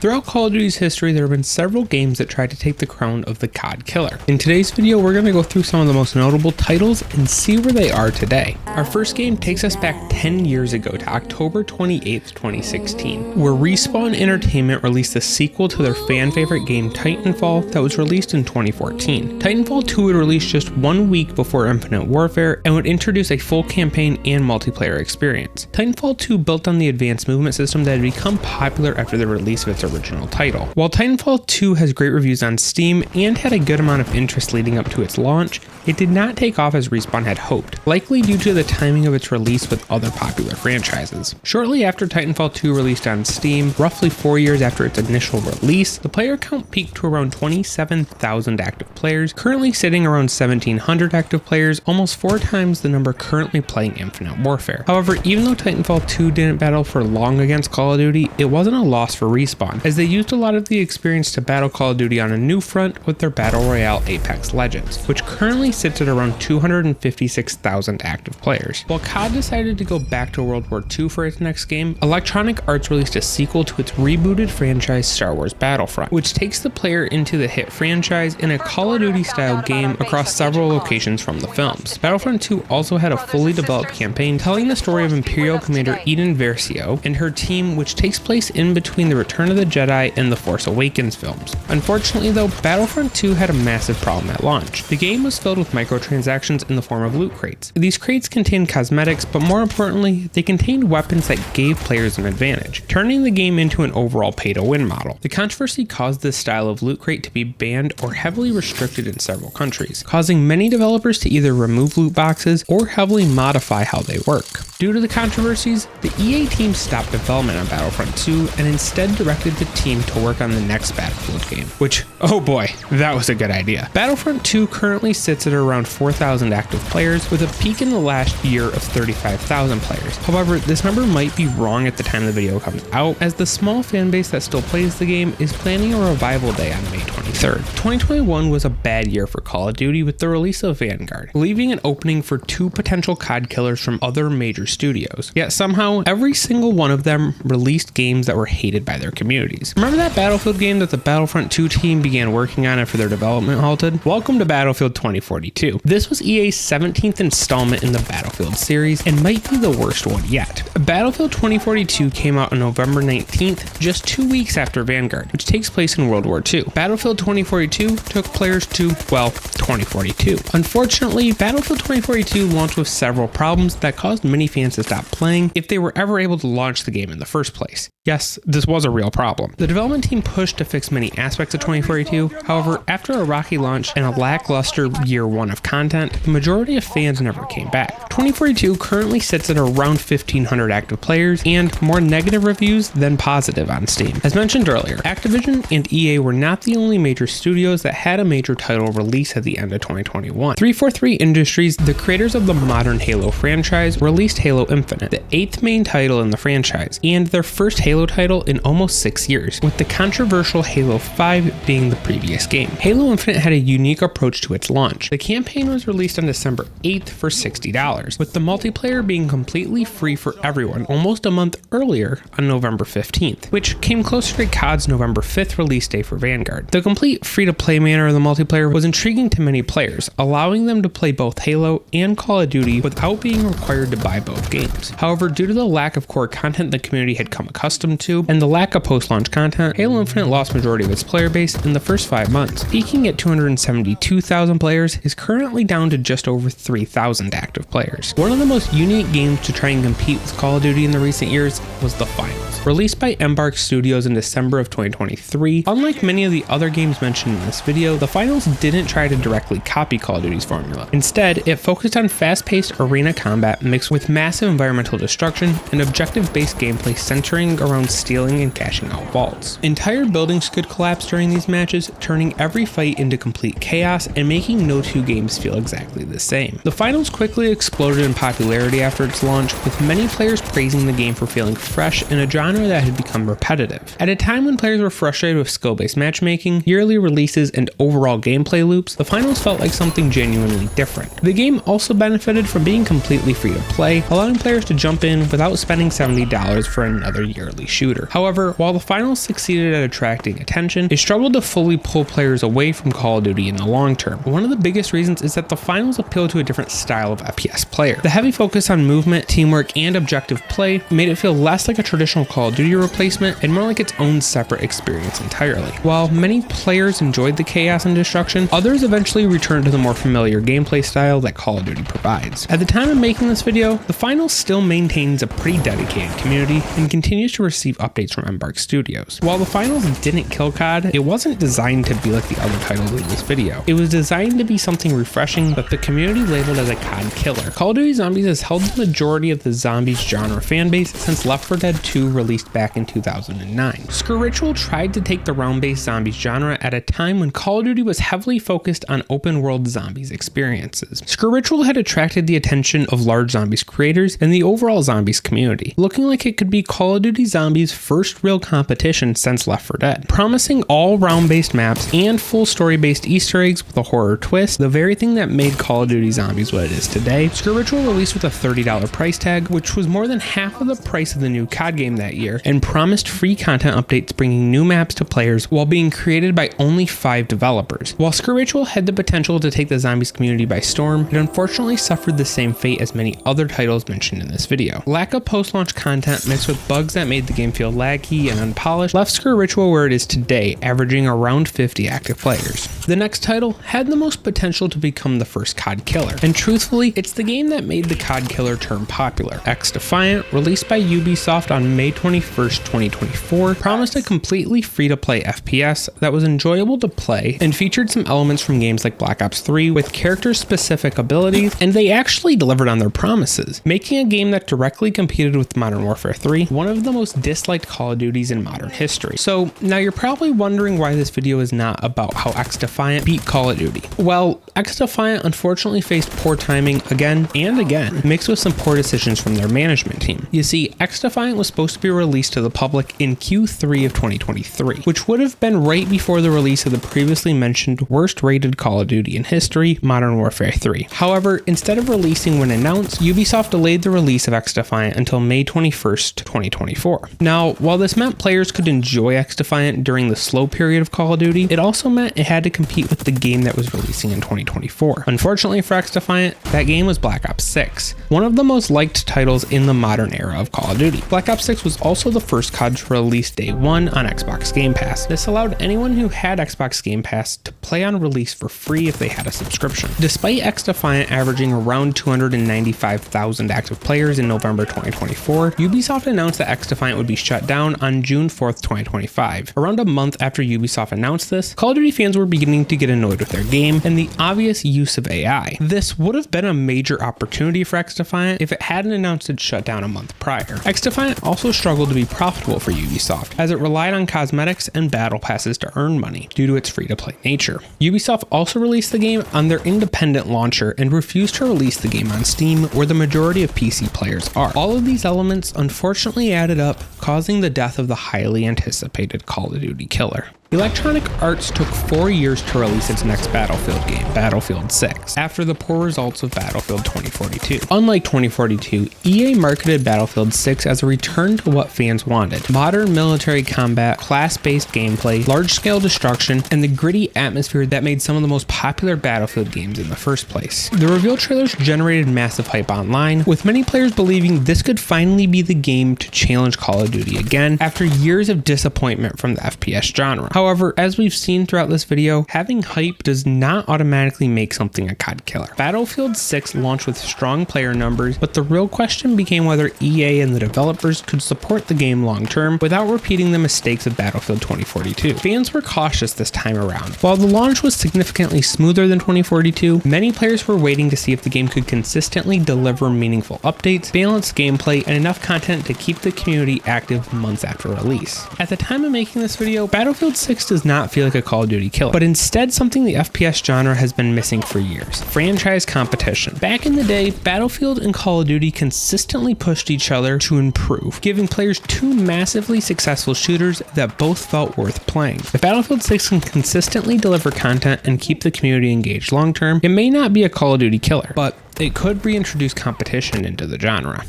Throughout Call of Duty's history, there have been several games that tried to take the crown of the COD killer. In today's video, we're going to go through some of the most notable titles and see where they are today. Our first game takes us back 10 years ago to October 28th, 2016, where Respawn Entertainment released the sequel to their fan favorite game Titanfall that was released in 2014. Titanfall 2 would release just 1 week before Infinite Warfare and would introduce a full campaign and multiplayer experience. Titanfall 2 built on the advanced movement system that had become popular after the release of its original title. While Titanfall 2 has great reviews on Steam and had a good amount of interest leading up to its launch, it did not take off as Respawn had hoped, likely due to the timing of its release with other popular franchises. Shortly after Titanfall 2 released on Steam, roughly 4 years after its initial release, the player count peaked to around 27,000 active players, currently sitting around 1,700 active players, almost 4 times the number currently playing Infinite Warfare. However, even though Titanfall 2 didn't battle for long against Call of Duty, it wasn't a loss for Respawn, as they used a lot of the experience to battle Call of Duty on a new front with their Battle Royale Apex Legends, which currently sits at around 256,000 active players. While COD decided to go back to World War II for its next game, Electronic Arts released a sequel to its rebooted franchise Star Wars Battlefront, which takes the player into the hit franchise in a Call of Duty style game across several locations from the films. Battlefront 2 also had a fully developed campaign telling the story of Imperial Commander Eden Versio and her team, which takes place in between the Return of the Jedi and the Force Awakens films. Unfortunately though, Battlefront 2 had a massive problem at launch. The game was filled with microtransactions in the form of loot crates. These crates contained cosmetics, but more importantly, they contained weapons that gave players an advantage, turning the game into an overall pay-to-win model. The controversy caused this style of loot crate to be banned or heavily restricted in several countries, causing many developers to either remove loot boxes or heavily modify how they work. Due to the controversies, the EA team stopped development on Battlefront 2 and instead directed the team to work on the next Battlefield game, which, oh boy, that was a good idea. Battlefront 2 currently sits at around 4,000 active players, with a peak in the last year of 35,000 players. However, this number might be wrong at the time the video comes out, as the small fanbase that still plays the game is planning a revival day on May 23rd. 2021 was a bad year for Call of Duty with the release of Vanguard, leaving an opening for 2 potential COD killers from other major studios. Yet somehow, every single one of them released games that were hated by their communities. Remember that Battlefield game that the Battlefront 2 team began working on after their development halted? Welcome to Battlefield 2042. This was EA's 17th installment in the Battlefield series and might be the worst one yet. Battlefield 2042 came out on November 19th, just 2 weeks after Vanguard, which takes place in World War II. Battlefield 2042 took players to, well, 2042. Unfortunately, Battlefield 2042 launched with several problems that caused many fans to stop playing if they were ever able to launch the game in the first place. Yes, this was a real problem. The development team pushed to fix many aspects of 2042, however, after a rocky launch and a lackluster year 1 of content, the majority of fans never came back. 2042 currently sits at around 1,500 active players and more negative reviews than positive on Steam. As mentioned earlier, Activision and EA were not the only major studios that had a major title release at the end of 2021. 343 Industries, the creators of the modern Halo franchise, released Halo Infinite, the 8th main title in the franchise, and their first Halo title in almost 6 years, with the controversial Halo 5 being the previous game. Halo Infinite had a unique approach to its launch. The campaign was released on December 8th for $60, with the multiplayer being completely free for everyone almost a month earlier on November 15th, which came closer to COD's November 5th release day for Vanguard. The complete free-to-play manner of the multiplayer was intriguing to many players, allowing them to play both Halo and Call of Duty without being required to buy both games. However, due to the lack of core content the community had come accustomed to, and the lack of post-launch content, Halo Infinite lost majority of its player base in the first 5 months. Peaking at 272,000 players, is currently down to just over 3,000 active players. One of the most unique games to try and compete with Call of Duty in the recent years was the Finals. Released by Embark Studios in December of 2023, unlike many of the other games mentioned in this video, the Finals didn't try to directly copy Call of Duty's formula. Instead, it focused on fast-paced arena combat mixed with massive environmental destruction and objective-based gameplay centering around stealing and cashing out vaults. Entire buildings could collapse during these matches, turning every fight into complete chaos and making no two games feel exactly the same. The Finals quickly exploded in popularity after its launch, with many players praising the game for feeling fresh in a genre that had become repetitive. At a time when players were frustrated with skill-based matchmaking, yearly releases, and overall gameplay loops, the Finals felt like something genuinely different. The game also benefited from being completely free to play, allowing players to jump in without spending $70 for another yearly shooter. However, while the finals succeeded at attracting attention, it struggled to fully pull players away from Call of Duty in the long term. One of the biggest reasons is that the finals appeal to a different style of FPS player. The heavy focus on movement, teamwork, and objective play made it feel less like a traditional Call of Duty replacement and more like its own separate experience entirely. While many players enjoyed the chaos and destruction, others eventually returned to the more familiar gameplay style that Call of Duty provides. At the time of making this video, the finals still maintains a pretty dedicated community and continues to receive updates from Embark Studios. While the finals didn't kill COD, it wasn't designed to be like the other titles in this video. It was designed to be something refreshing that the community labeled as a COD killer. Call of Duty Zombies has held the majority of the zombies genre fanbase since Left 4 Dead 2 released back in 2009. Sker Ritual tried to take the round-based zombies genre at a time when Call of Duty was heavily focused on open-world zombies experiences. Sker Ritual had attracted the attention of large zombies creators and the overall zombies community, looking like it could be Call of Duty Zombies' first real competition since Left 4 Dead. Promising all round-based maps and full story-based Easter eggs with a horror twist, the very thing that made Call of Duty Zombies what it is today, Sker Ritual released with a $30 price tag, which was more than half of the price of the new COD game that year, and promised free content updates bringing new maps to players while being created by only 5 developers. While Sker Ritual had the potential to take the zombies community by storm, it unfortunately suffered the same fate as many other titles mentioned in this video. Lack of post-launch content mixed with bugs that made the game feel laggy and unpolished left Sker Ritual where it is today, averaging around 50 active players. The next title had the most potential to become the first COD killer, and truthfully, it's the game that made the COD killer term popular. XDefiant, released by Ubisoft on May 21st, 2024, promised a completely free-to-play FPS that was enjoyable to play and featured some elements from games like Black Ops 3 with character-specific abilities, and they actually delivered on their promises, making a game that directly competed with Modern Warfare 3, one of the most disliked Call of Duties in modern history. So now you're probably wondering why this video is not about how XDefiant beat Call of Duty. Well, XDefiant unfortunately faced poor timing again and again, mixed with some poor decisions from their management team. You see, XDefiant was supposed to be released to the public in Q3 of 2023, which would have been right before the release of the previously mentioned worst rated Call of Duty in history, Modern Warfare 3. However, instead of releasing when announced, Ubisoft delayed the release of XDefiant until May 21st, 2024. Now, while this meant players could enjoy XDefiant during the slow period of Call of Duty, it also meant it had to compete with the game that was releasing in 2024. Unfortunately for XDefiant, that game was Black Ops 6, one of the most liked titles in the modern era of Call of Duty. Black Ops 6 was also the first COD to release day one on Xbox Game Pass. This allowed anyone who had Xbox Game Pass to play on release for free if they had a subscription. Despite XDefiant averaging around 295,000 active players in November 2024, Ubisoft announced that XDefiant would be shut down on June 4th, 2025. Around a month after Ubisoft announced this, Call of Duty fans were beginning to get annoyed with their game and the obvious use of AI. This would have been a major opportunity for XDefiant if it hadn't announced its shutdown a month prior. XDefiant also struggled to be profitable for Ubisoft, as it relied on cosmetics and battle passes to earn money due to its free-to-play nature. Ubisoft also released the game on their independent launcher and refused to release the game on Steam, where the majority of PC players are. All of these elements unfortunately added up, causing the death of the highly anticipated Call of Duty killer. Electronic Arts took 4 years to release its next Battlefield game, Battlefield 6, after the poor results of Battlefield 2042. Unlike 2042, EA marketed Battlefield 6 as a return to what fans wanted: modern military combat, class-based gameplay, large-scale destruction, and the gritty atmosphere that made some of the most popular Battlefield games in the first place. The reveal trailers generated massive hype online, with many players believing this could finally be the game to challenge Call of Duty again after years of disappointment from the FPS genre. However, as we've seen throughout this video, having hype does not automatically make something a COD killer. Battlefield 6 launched with strong player numbers, but the real question became whether EA and the developers could support the game long term without repeating the mistakes of Battlefield 2042. Fans were cautious this time around. While the launch was significantly smoother than 2042, many players were waiting to see if the game could consistently deliver meaningful updates, balanced gameplay, and enough content to keep the community active months after release. At the time of making this video, Battlefield 6 does not feel like a Call of Duty killer, but instead something the FPS genre has been missing for years: franchise competition. Back in the day, Battlefield and Call of Duty consistently pushed each other to improve, giving players two massively successful shooters that both felt worth playing. If Battlefield 6 can consistently deliver content and keep the community engaged long term, it may not be a Call of Duty killer, but it could reintroduce competition into the genre.